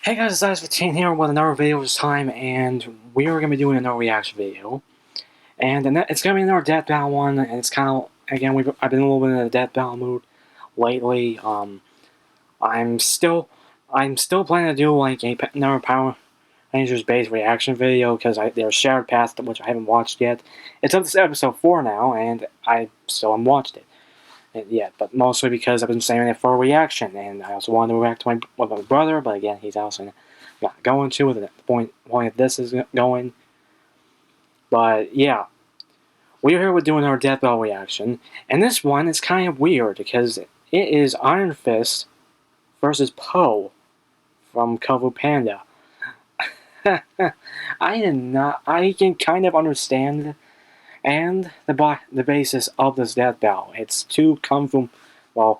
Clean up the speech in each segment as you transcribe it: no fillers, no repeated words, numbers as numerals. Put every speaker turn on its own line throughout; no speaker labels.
Hey guys, it's Ice15 here with another video this time, and we are going to be doing another reaction video. And it's going to be another Death Battle one, and it's kind of, again, I've been a little bit in a Death Battle mood lately. I'm still planning to do like another Power Rangers based reaction video, because there's Shattered Path, which I haven't watched yet. It's up to episode 4 now, and I still haven't watched it yet, but mostly because I've been saving it for a reaction, and I also wanted to react to my brother, but again, he's also not going to with the point of this is going. But yeah, we're here with doing our Death Bell reaction, and this one is kind of weird because it is Iron Fist versus Po from Kung Fu Panda. I can kind of understand and the basis of this Death Battle. It's two Kung Fu, well,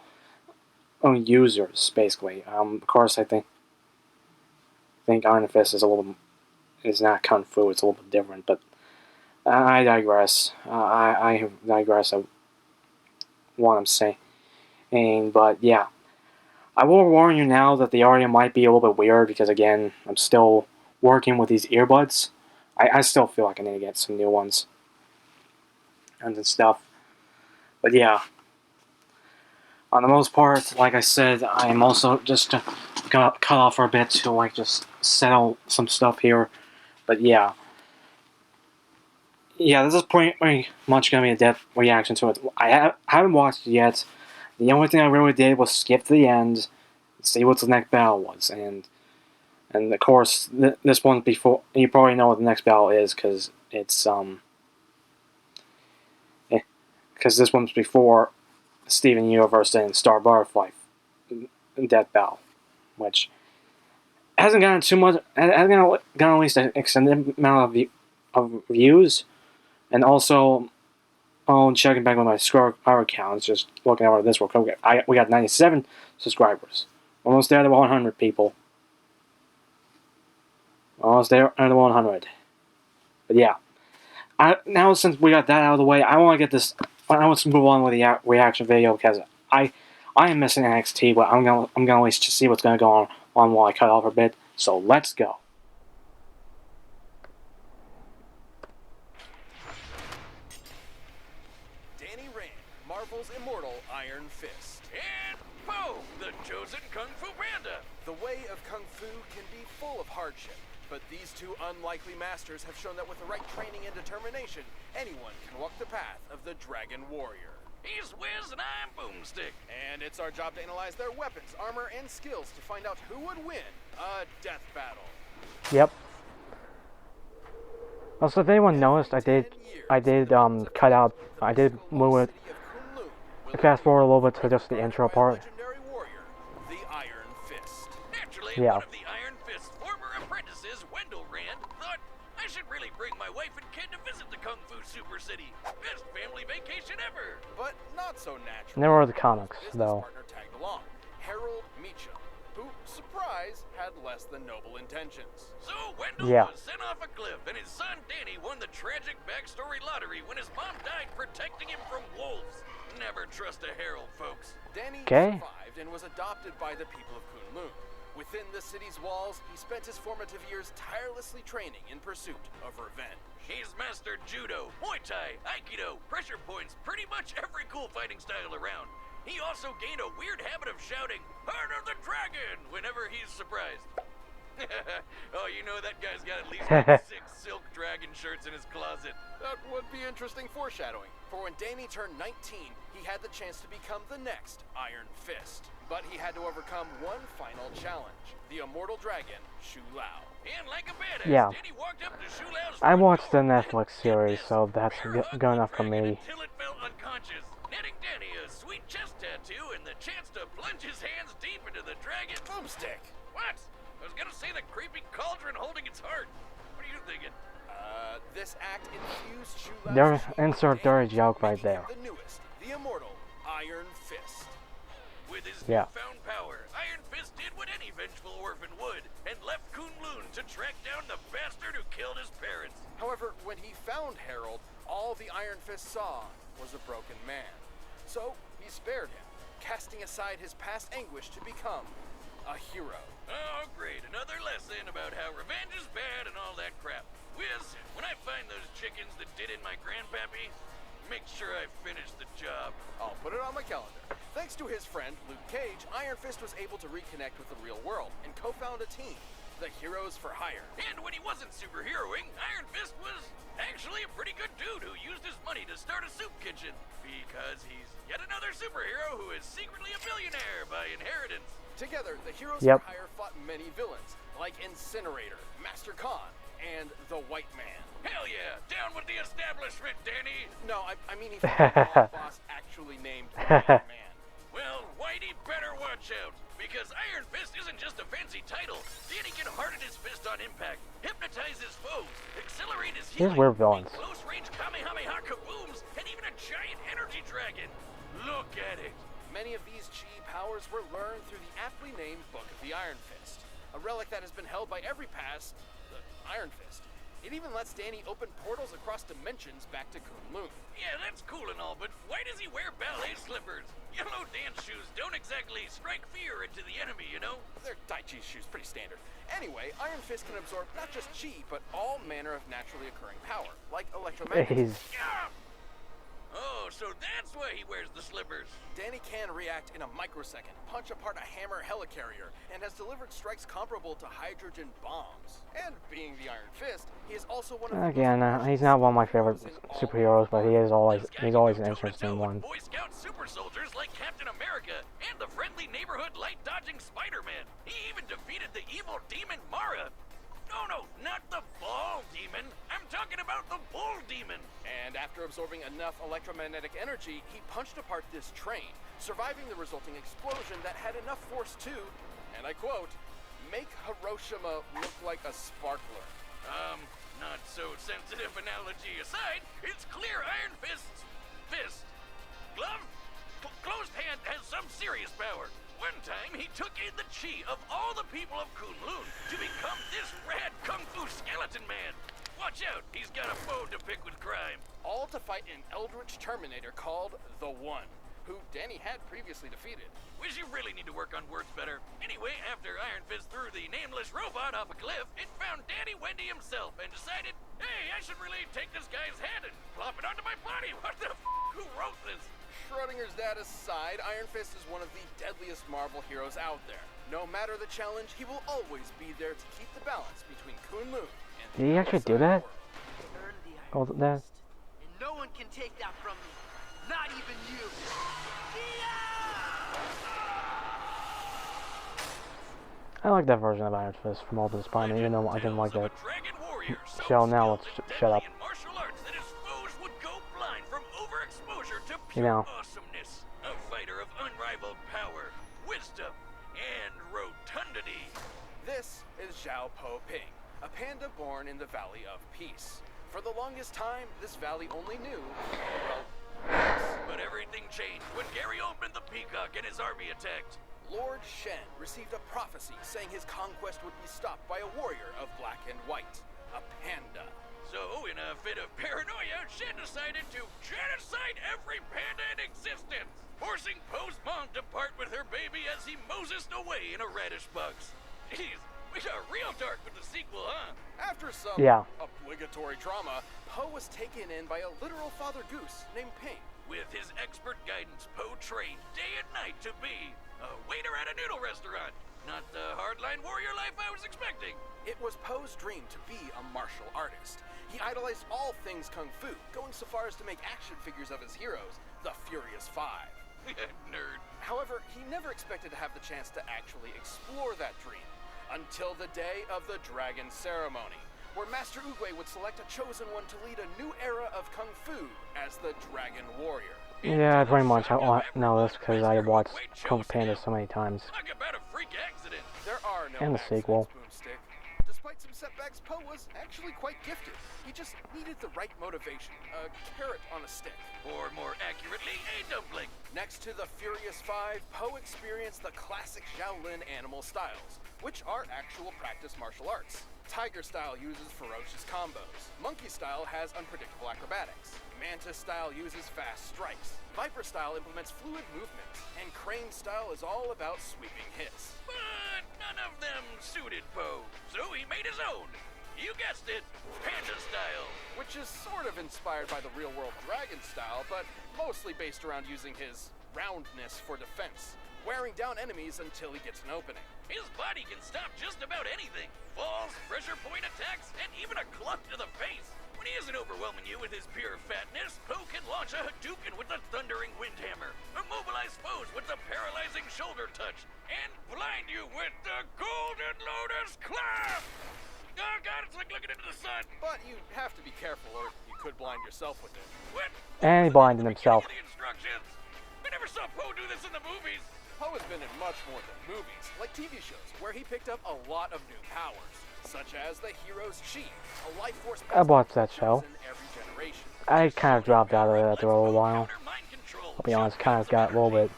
users basically. Of course, I think Iron Fist is not Kung Fu. It's a little bit different, but I digress. I digress of what I'm saying. But yeah, I will warn you now that the audio might be a little bit weird because again, I'm still working with these earbuds. I still feel like I need to get some new ones and stuff. But yeah, on the most part, like I said, I'm also just gonna cut off for a bit to like just settle some stuff here. But yeah. Yeah, this is pretty much gonna be a depth reaction to it. I haven't watched it yet. The only thing I really did was skip to the end, see what the next battle was, and of course this one's before. You probably know what the next battle is because it's because this one's before Steven Universe and Star Butterfly Death Battle, which hasn't gotten too much. Hasn't gotten at least an extended amount of views, and also. Oh, checking back on my subscriber counts, just looking at this real quick. We got 97 subscribers. Almost there to 100 people. Almost there to 100. But yeah. Now since we got that out of the way, I want to get this. I want to move on with the reaction video because I am missing NXT, but I'm gonna at least see what's gonna go on while I cut off a bit. So let's go.
Danny Rand, Marvel's immortal Iron Fist.
And Po, the chosen Kung Fu Panda.
The way of Kung Fu can be full of hardship, but these two unlikely masters have shown that with the right training and determination, anyone can walk the path of the Dragon Warrior.
He's Wiz and I'm Boomstick.
And it's our job to analyze their weapons, armor, and skills to find out who would win a death battle.
Yep. Also, if anyone noticed, I did cut out. I did move it. Fast forward a little bit to just the intro part.
Warrior, the Iron Fist.
Naturally,
yeah.
One of the Iron Fist's former apprentices, Wendell Rand, thought I should really bring my wife and kid to visit the Kung Fu Super City. Best family vacation ever.
But not so natural.
Never read the comics, though.
Partner tagged along, Harold Meacham, who, surprise, had less than noble intentions.
So Wendell was sent off a cliff, and his son Danny won the tragic backstory lottery when his mom died protecting him from wolves. Never trust a Harold, folks.
Danny survived and was adopted by the people of Kunlun. Within the city's walls, he spent his formative years tirelessly training in pursuit of revenge.
He's mastered judo, Muay Thai, Aikido, pressure points, pretty much every cool fighting style around. He also gained a weird habit of shouting, "Heart of the Dragon," whenever he's surprised. Oh, you know that guy's got at least like 6 silk dragon shirts in his closet.
That would be interesting foreshadowing, for when Danny turned 19, he had the chance to become the next Iron Fist. But he had to overcome one final challenge, the immortal dragon, Shu Lao.
And like a badass, Danny walked up to Shu Lao's
I watched the Netflix series, so that's good enough for me.
Until it fell unconscious, netting Danny a sweet chest tattoo and the chance to plunge his hands deep into the dragon.
Boomstick!
What? I was gonna say the creepy cauldron holding its heart. What are you thinking?
This act infused Shu Lao's
There, insert dirty joke right there.
The newest, the immortal Iron Fist.
With his newfound power, Iron Fist did what any vengeful orphan would, and left Kunlun to track down the bastard who killed his parents.
However, when he found Harold, all the Iron Fist saw was a broken man. So, he spared him, casting aside his past anguish to become a hero.
Oh, great. Another lesson about how revenge is bad and all that crap. Wiz, when I find those chickens that did in my grandpappy, make sure I finish the job.
I'll put it on my calendar. Thanks to his friend, Luke Cage, Iron Fist was able to reconnect with the real world and co-found a team, the Heroes for Hire.
And when he wasn't superheroing, Iron Fist was actually a pretty good dude who used his money to start a soup kitchen. Because he's yet another superhero who is secretly a billionaire by inheritance.
Together, the Heroes
Yep.
for Hire fought many villains, like Incinerator, Master Khan, and the White Man.
Hell yeah, down with the establishment, Danny!
No, I mean he fought a mob boss actually named the White Man.
Well, Whitey better watch out, because Iron Fist isn't just a fancy title. Danny can harden his fist on impact, hypnotize his foes, accelerate his
Here's
healing,
weird villains.
make close-range Kamehameha kabooms, and even a giant energy dragon. Look at it.
Many of these chi powers were learned through the aptly named Book of the Iron Fist, a relic that has been held by every past, the Iron Fist. It even lets Danny open portals across dimensions back to Kunlun.
Yeah, that's cool and all, but why does he wear ballet slippers? Yellow dance shoes don't exactly strike fear into the enemy, you know?
They're Daichi's shoes, pretty standard. Anyway, Iron Fist can absorb not just chi, but all manner of naturally occurring power, like electromagnetism.
He's
Yeah. Oh, so that's why he wears the slippers.
Danny can react in a microsecond, punch apart a hammer helicarrier, and has delivered strikes comparable to hydrogen bombs. And being the Iron Fist, he is also one of the
again.
most
He's not one of my favorite
heroes in all
superheroes, but he is always
This guy
he's
can
always
go
an
toe-to-toe
interesting
with
one.
Boy Scout super soldiers like Captain America and the friendly neighborhood light-dodging Spider-Man. He even defeated the evil demon Mara. No, not the ball demon. I'm talking about the bull demon.
And after absorbing enough electromagnetic energy, he punched apart this train, surviving the resulting explosion that had enough force to, and I quote, make Hiroshima look like a sparkler.
Not so sensitive analogy aside, it's clear Iron Fist's fist, glove, closed hand has some serious power. One time, he took in the chi of all the people of Kunlun to become this rad kung fu skeleton man. Watch out, he's got a bone to pick with crime.
All to fight an eldritch Terminator called The One, who Danny had previously defeated.
Wish you really need to work on words better. Anyway, after Iron Fist threw the nameless robot off a cliff, it found Danny Wendy himself and decided, hey, I should really take this guy's head and plop it onto my body. What the f***? Who wrote this?
Schrodinger's dad aside, Iron Fist is one of the deadliest Marvel heroes out there. No matter the challenge, he will always be there to keep the balance between Kunlun and
Did he actually do
outside
that?
world.
Earned the
Oh,
Iron
that.
Fist, and no one can take that from me. Not even you.
I like that version of Iron Fist from Ultimate Spider-Man, even though I didn't like
Tales of
that.
a dragon warrior so
Show now,
skilled
let's
and
shut up.
deadly in martial arts that his foes would go blind from overexposure to
You
pure
know.
awesomeness. A fighter of unrivaled power, wisdom, and rotundity.
This is Zhao Po Ping, a panda born in the Valley of Peace. For the longest time, this valley only knew, well, peace.
But everything changed when Gary opened the Peacock and his army attacked.
Lord Shen received a prophecy saying his conquest would be stopped by a warrior of black and white, a panda.
So, in a fit of paranoia, Shen decided to genocide every panda in existence, forcing Poe's mom to part with her baby as he Mosesed away in a radish box. Jeez, we got real dark with the sequel, huh?
After some
Yeah.
obligatory trauma, Poe was taken in by a literal father goose named Ping.
With his expert guidance, Poe trained day and night to be a waiter at a noodle restaurant. Not the hardline warrior life I was expecting.
It was Poe's dream to be a martial artist. He idolized all things kung fu, going so far as to make action figures of his heroes, the Furious Five.
Nerd.
However, he never expected to have the chance to actually explore that dream, until the day of the Dragon Ceremony, where Master Oogway would select a chosen one to lead a new era of kung fu as the Dragon Warrior.
Yeah, pretty much. I know this because I watched Kung Fu Panda so many times.
Talk about a freak accident.
There are no
And the
accidents,
sequel.
Boomstick. Despite some setbacks, Poe was actually quite gifted. He just needed the right motivation, a carrot on a stick.
Or more accurately, a dumpling.
Next to the Furious Five, Poe experienced the classic Shaolin animal styles, which are actual practice martial arts. Tiger Style uses ferocious combos. Monkey Style has unpredictable acrobatics. Mantis Style uses fast strikes. Viper Style implements fluid movements. And Crane Style is all about sweeping hits.
But none of them suited Poe, so he made his own. You guessed it, Panda Style.
Which is sort of inspired by the real-world Dragon Style, but mostly based around using his roundness for defense, wearing down enemies until he gets an opening.
His body can stop just about anything. Falls, pressure point attacks, and even a club to the face. When he isn't overwhelming you with his pure fatness, Poe can launch a Hadouken with the thundering Windhammer, immobilize foes with the paralyzing shoulder touch, and blind you with the Golden Lotus Clap! Oh god, it's like looking into the sun!
But you have to be careful, or you could blind yourself with it.
What?
And he blinded himself.
The instructions? I never saw Poe do this in the movies!
Poe has been in much more than movies, like TV shows, where he picked up a lot of new powers, such as the hero's chi, a life force
I watched that show.
in every generation.
I kind of dropped out of it after a little while. I'll be honest, kind of got a little bit.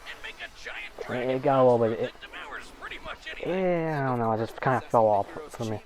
It got a little bit. Yeah, I don't know. I just kind of fell off for me.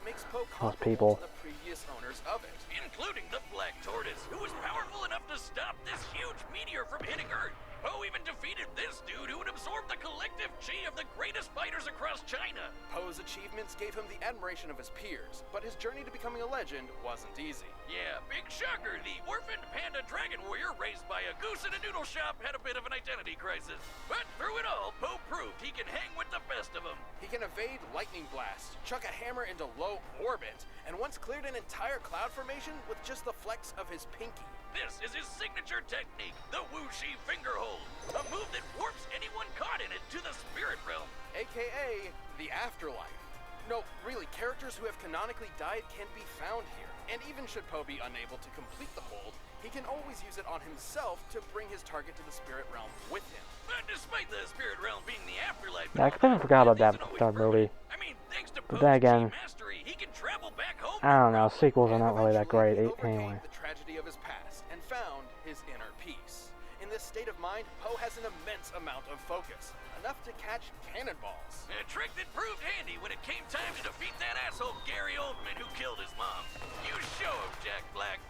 Most people.
The previous owners of it.
Including the Black Tortoise, who was powerful enough to stop this huge meteor from hitting Earth. Poe even defeated this dude who would absorb the collective chi of the greatest fighters across China.
Poe's achievements gave him the admiration of his peers, but his journey to becoming a legend wasn't easy.
Yeah, big shocker. The orphaned panda dragon warrior raised by a goose in a noodle shop had a bit of an identity crisis. But through it all, Poe proved he can hang with the best of them.
He can evade lightning blasts, chuck a hammer into low orbit, and once cleared an entire cloud formation with just the flex of his pinky.
This is his signature technique, the Wuxi finger hold, a move that warps anyone caught in it to the spirit realm.
AKA the afterlife. No, really, characters who have canonically died can be found here. And even should Poe be unable to complete the hold, he can always use it on himself to bring his target to the spirit realm with him.
But despite the spirit realm being the afterlife,
Yeah, I kind of forgot about that movie.
I mean, thanks to
But then
Poe's
again,
mastery, he can travel back home.
I don't know. Sequels are not really that great
He overcame
anyway.
the tragedy of his past and found his inner peace. In this state of mind, Poe has an immense amount of focus, enough to catch cannonballs.
A trick that proved handy when it came time to defeat that asshole Gary Oldman who killed his mom. You show him, Jack Black.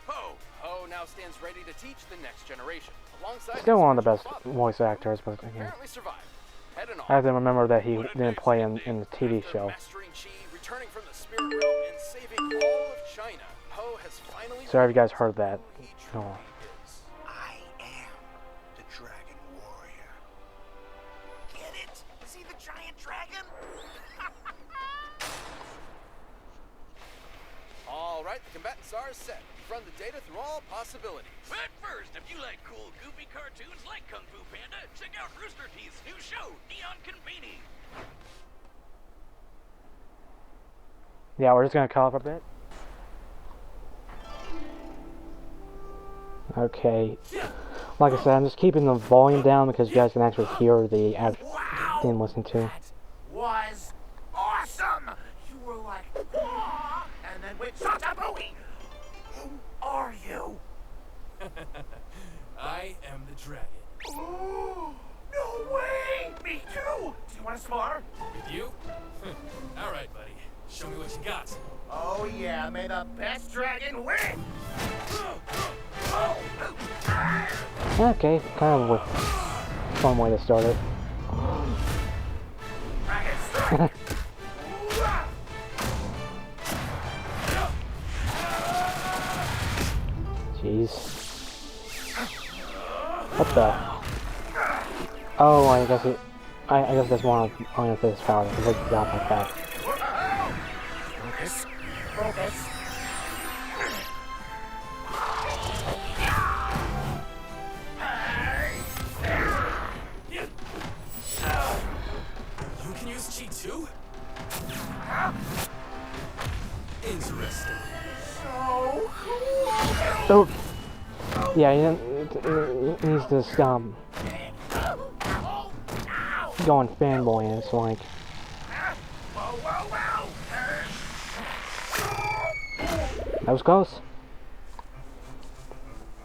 Poe.
Poe now stands ready to teach the next generation, alongside
Still
his
one of the best
spiritual father,
voice actors, but
who
again,
apparently survived. Heading on.
I have to remember that he didn't play in the TV
After
show.
mastering chi, returning from the spirit realm, and saving all of China, Poe has finally.
Sorry if you guys heard that.
who he
No.
truly is.
I am the Dragon Warrior. Get it? Is he the giant dragon?
All right, the combatant SAR is set. We've run the data through all possibilities.
But first, if you like cool, goofy cartoons like Kung Fu Panda, check out Rooster Teeth's new show, Neon Convening.
Yeah, we're just gonna call it for a bit. Okay. Like I said, I'm just keeping the volume down because you guys can actually hear the thing listen to.
Was awesome! You were like, "Aw," and then went Satabooey! Who are you?
I am the dragon.
Oh, no way! Me too! Do you want to spar?
With you? All right, buddy. Show me what you got.
Oh yeah, may the best dragon win!
Okay, kind of a fun way to start it.
Dragon strike!
Jeez. What the? Oh, I guess it. I guess that's one of his powers. It looks out like that.
Focus. Focus.
You can use chi too? Interesting.
So cool!
So, yeah, he needs to stop going fanboy, and it's like,
Whoa, whoa, whoa!
that was close.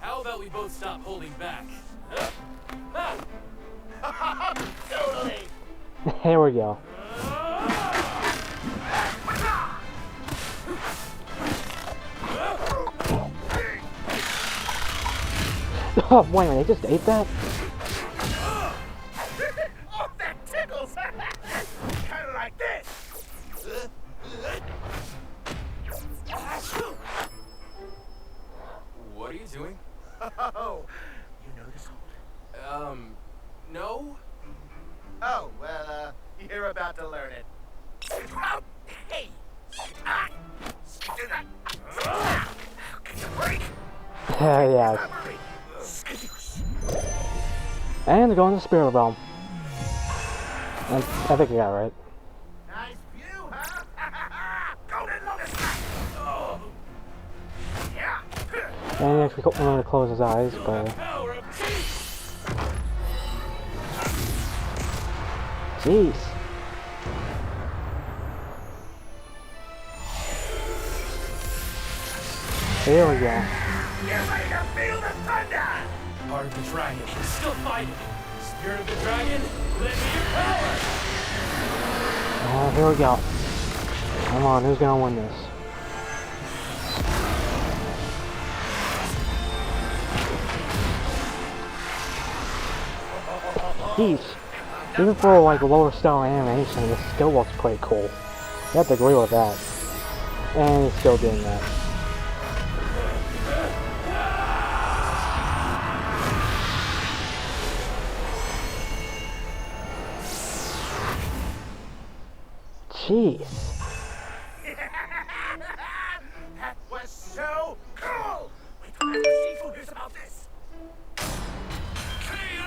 How about we both stop holding back?
Totally!
Here we go. Oh, wait a minute, they just ate that?
Oh, that tickles! Kinda like this!
What are you doing?
Oh, you know this hold?
No?
Oh, well, you're about to learn it. Hey! Get a break!
Yeah. And going to the spirit realm. And I think you got it right.
Nice view, huh? Golden Lotus Knight! Oh. Yeah.
And he actually wanted to close his eyes, but...
Power of Chi!
Jeez. Here we go.
You're ready to feel the thunder!
Heart of the dragon, still fighting. Spirit of the dragon, lend me your power!
Here we go. Come on, who's gonna win this? Jeez. Even for like lower style animation, this still looks pretty cool. You have to agree with that. And he's still doing that. Jeez.
That was so cool! Wait till Master Shifu hears about this!
KO!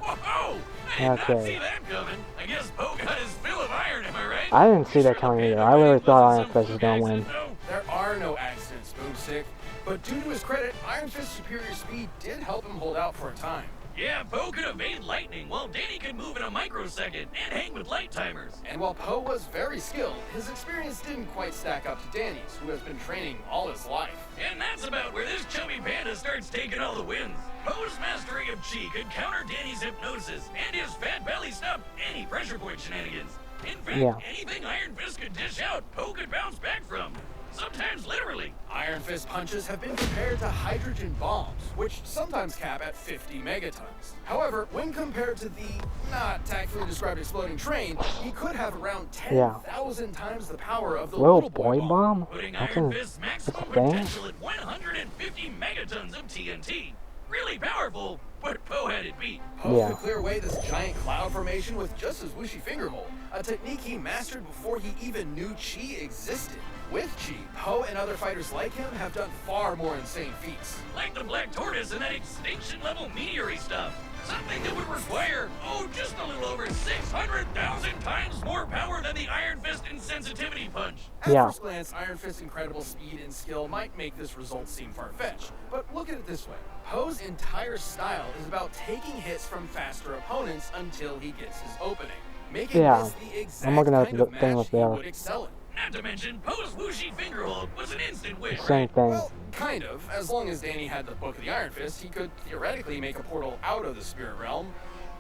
Whoa! I did not
Okay.
see that coming. I guess Poe got his fill of iron, am I right?
I didn't see that coming either. I really thought Iron Fist was gonna win.
There are no accidents, Boomstick. But due to his credit, Iron Fist's superior speed did help him hold out for a time.
Yeah, Poe could evade lightning while Danny could move in a microsecond and hang with light timers.
And while Poe was very skilled, his experience didn't quite stack up to Danny's, who has been training all his life.
And that's about where this chubby panda starts taking all the wins. Poe's mastery of Chi could counter Danny's hypnosis, and his fat belly stopped any pressure point shenanigans. In fact,
Yeah.
anything Iron Fist could dish out, Poe could bounce back from. Sometimes literally.
Iron Fist punches have been compared to hydrogen bombs, which sometimes cap at 50 megatons. However, when compared to the not tactfully described exploding train, he could have around 10,000 times the power of the
Little boy bomb?
Putting
That's
Iron
a
Fist's maximum
thing?
potential at 150 megatons of TNT. Really powerful, but Poe had it beat.
Poe
Yeah.
could clear away this giant cloud formation with just his whooshy finger hold, a technique he mastered before he even knew Chi existed. With Chi, Poe and other fighters like him have done far more insane feats.
Like the Black Tortoise and that extinction-level meteor stuff. Something that would require, just a little over 600,000 times more power than the Iron Fist insensitivity punch.
At
Yeah.
first glance, Iron Fist's incredible speed and skill might make this result seem far-fetched, but look at it this way. Poe's entire style is about taking hits from faster opponents until he gets his opening, making
Yeah.
this the exact
I'm looking at
kind
the
of
thing
match
up
he
there.
would excel in.
Not to mention, Poe's whooshy finger hold was an instant win,
Same
right?
thing.
Well, kind of. As long as Danny had the Book of the Iron Fist, he could theoretically make a portal out of the Spirit Realm,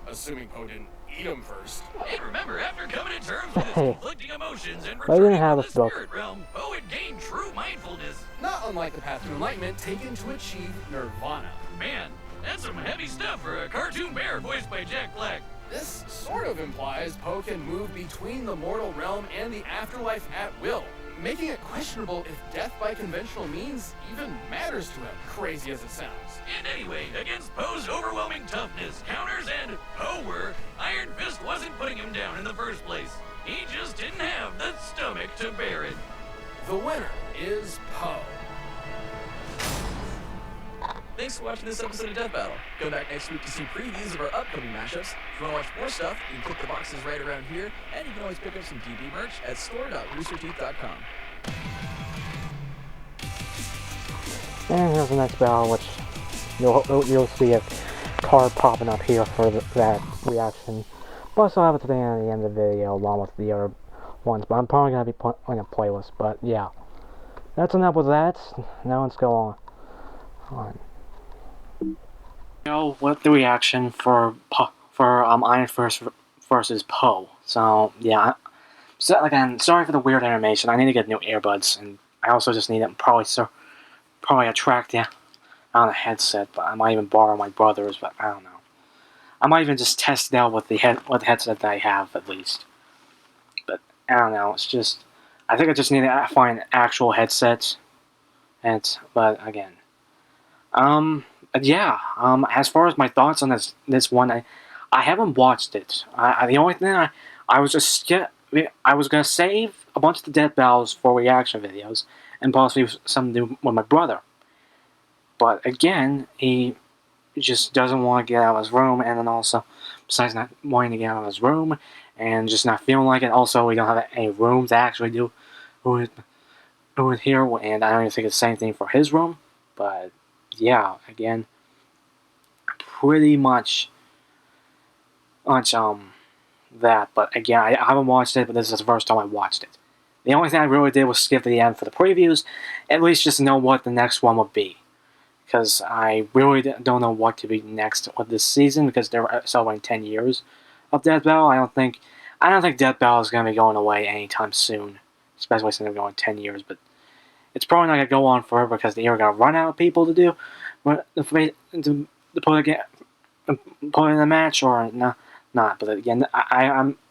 assuming Poe didn't eat him first.
And remember, after coming to terms with his
Hey.
conflicting emotions and
They
returning
didn't have
to
this
the
book.
spirit realm, Poe had gained true mindfulness.
Not unlike the Path to Enlightenment taken to achieve Nirvana.
Man, that's some heavy stuff for a cartoon bear voiced by Jack Black.
This sort of implies Poe can move between the mortal realm and the afterlife at will, making it questionable if death by conventional means even matters to him, crazy as it sounds.
And anyway, against Poe's overwhelming toughness, counters, and power, Iron Fist wasn't putting him down in the first place. He just didn't have the stomach to bear it.
The winner is Poe.
Thanks for watching this episode of Death Battle. Come back next week to see previews of our upcoming matchups. If you want to watch more stuff, you can click the boxes right around here, and you can always pick up some DB merch at store.roosterteeth.com.
And here's the next battle, which you'll see a card popping up here for that reaction. Plus, I'll have it today at the end of the video along with the other ones, but I'm probably going to be putting a playlist. But yeah, that's enough with that. Now let's go on. Go with the reaction for Iron Fist versus Poe. So yeah, so again, sorry for the weird animation. I need to get new earbuds, and I also just need to probably attract on a headset, but I might even borrow my brother's, but I don't know. I might even just test it out with the headset that I have, at least. But, I don't know, it's just... I think I just need to find actual headsets. But, again... yeah, as far as my thoughts on this one, I haven't watched it. The only thing I was just... I was gonna save a bunch of the death battles for reaction videos, and possibly something to do with my brother. But, again, he just doesn't want to get out of his room, and then also, besides not wanting to get out of his room, and just not feeling like it, also we don't have any room to actually do it here, and I don't even think it's the same thing for his room, but yeah, again, pretty much that, but again, I haven't watched it, but this is the first time I watched it. The only thing I really did was skip to the end for the previews, at least just to know what the next one would be. Because I really don't know what to be next with this season, because there are celebrating 10 years of Death Battle. I don't think Death Battle is going to be going away anytime soon, especially since they're going 10 years. But it's probably not going to go on forever because they're going to run out of people to do to put in the match or not. But again,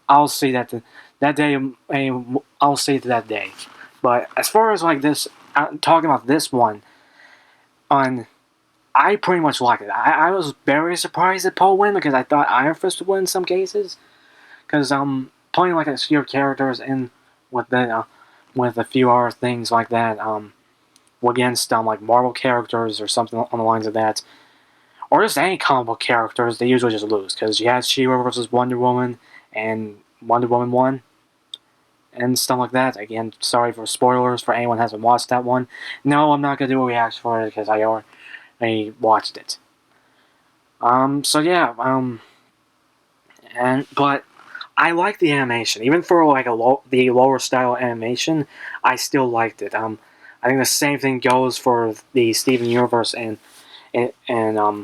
I'll see that day. I'll see it that day. But as far as like this, talking about this one. I pretty much liked it. I was very surprised that Poe win because I thought Iron Fist would win in some cases. Because playing like obscure characters in with a few other things like that against like Marvel characters or something on the lines of that, or just any comic book characters, they usually just lose because you had She-Ra versus Wonder Woman and Wonder Woman won. And stuff like that. Again, sorry for spoilers for anyone who hasn't watched that one. No, I'm not going to do a reaction for it because I already watched it. So yeah, but I like the animation. Even for like the lower style animation, I still liked it. I think the same thing goes for the Steven Universe and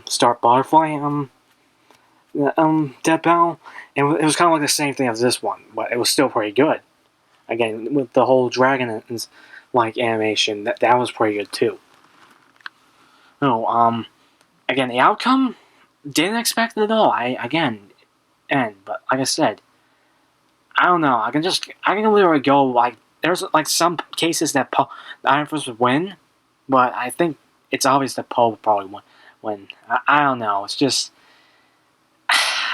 Start Butterfly Death Battle. It was kind of like the same thing as this one, but it was still pretty good. Again, with the whole dragon and like animation, that was pretty good too. No, again, the outcome didn't expect it at all. But like I said, I don't know. I can literally go like there's like some cases that the Iron Fist would win, but I think it's obvious that Poe would probably win. I don't know. It's just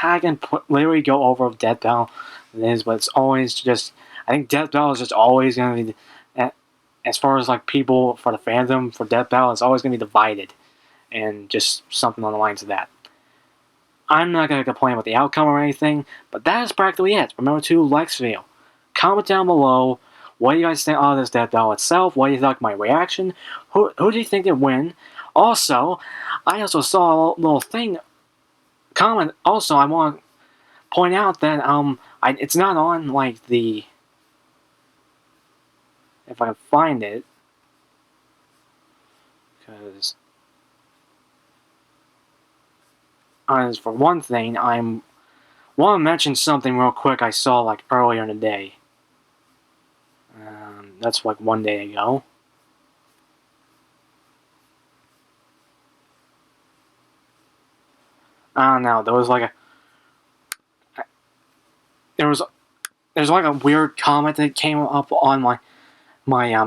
I can literally go over Death Battle, but it's always just. I think Death Battle is just always going to be, as far as like people for the fandom for Death Battle, it's always going to be divided, and just something on the lines of that. I'm not going to complain about the outcome or anything, but that is practically it. Remember to like this video, comment down below. What do you guys think of this Death Battle itself? What do you think of my reaction? Who do you think would win? Also, I also saw a little thing. Comment. Also, I want to point out that it's not on like the. If I can find it, because for one thing, I want to mention something real quick I saw like earlier in the day. That's like one day ago. I don't know. There was like there's like a weird comment that came up on my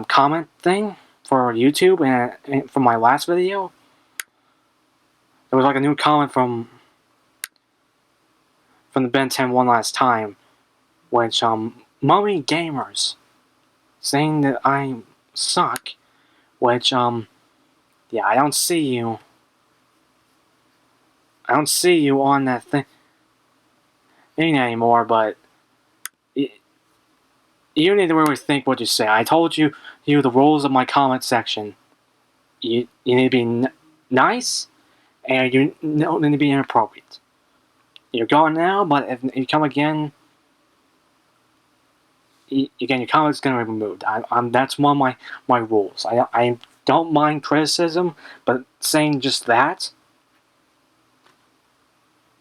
comment thing for YouTube and from my last video. There was like a new comment from the Ben 10 one last time, which Mummy Gamers saying that I suck, which yeah, I don't see you on that thing anymore, but you need to really think what you say. I told you the rules of my comment section. You need to be nice, and you don't need to be inappropriate. You're gone now, but if you come again, your comment's going to be removed. That's one of my rules. I don't mind criticism, but saying just that,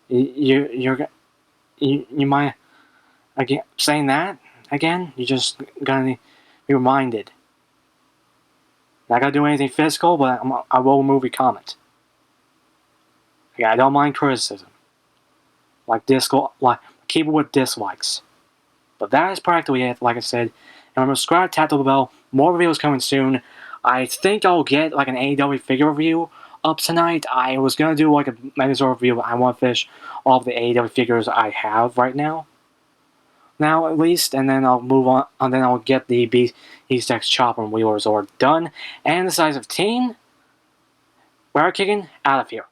you might again saying that. Again, you're just gonna be reminded. Not gonna do anything physical, but I will remove your comment. Okay, I don't mind criticism. Keep it with dislikes. But that is practically it, like I said. And remember, subscribe, tap the bell. More videos coming soon. I think I'll get like an AEW figure review up tonight. I was gonna do like a Megazord review, but I want to finish all of the AEW figures I have right now. Now at least, and then I'll move on, and then I'll get the Beast X Chopper and Wheeler Zord done. And the size of 10, we're kicking out of here.